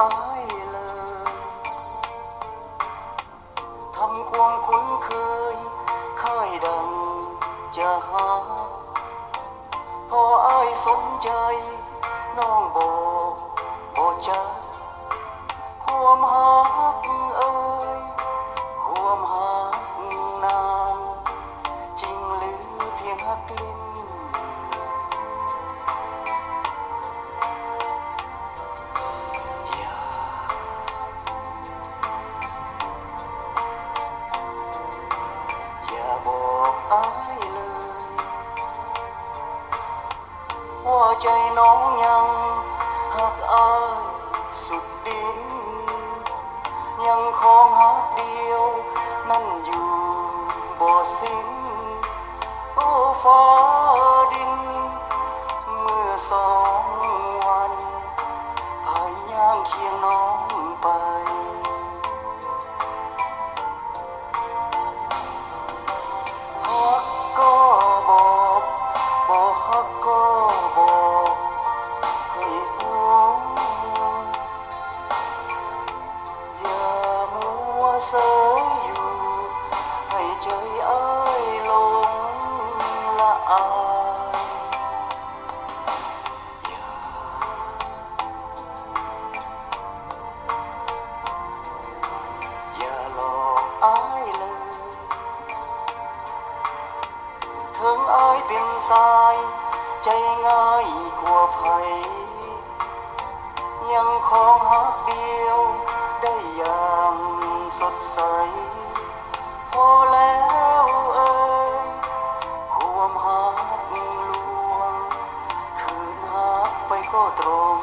อายเลยทำความคุ้นเคยค่ายดังจะหาพออายสนใจน้องบอกจักความหักเอ่ยความหักนางจริงหรือเพียงหักลิ้นอย่าบอกอายเลยว่าใจน้องยังหักอายสุดดินยังคงหักเดียวนั่นอยู่บ่สิ้นโอ้ฟ้าดินเมื่อ2 วันพายย่างเคียงน้องไปฮักก็บอกบ่ฮักก็บอกให้รู้อย่ามัวเสยอยู่ให้ใจอ้ายหลงละอายอย่าหลอกอ้ายเลยถึงอ้ายเป็นสายใจง่ายกว่าไผยังคงหักเดียวได้อย่างสดใสพอแล้วเอ่ยความหักลวงคืนหักไปก็ตรง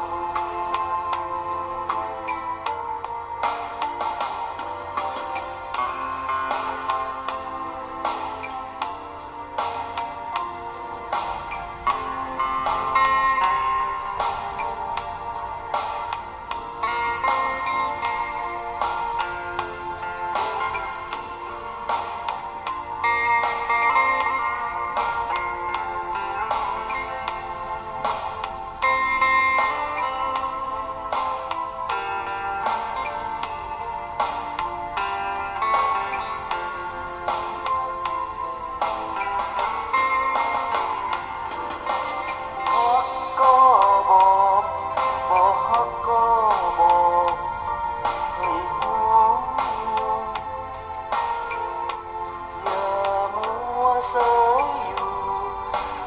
เสยอยู่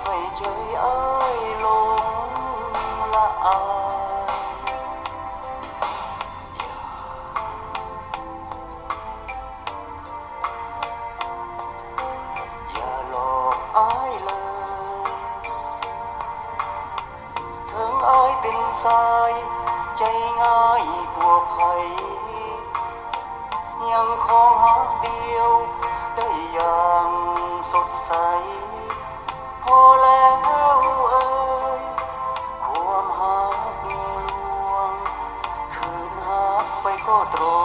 ให้ใจอ้ายหลงละอายอย่าหลอกอ้ายเลยถึงอ้ายเป็นสายใจง่ายกว่าไผยังคงหักเดียวได้อย่างสดใสพอแล้วเอ่ยความหักลวงคืนหักไปก็ตรง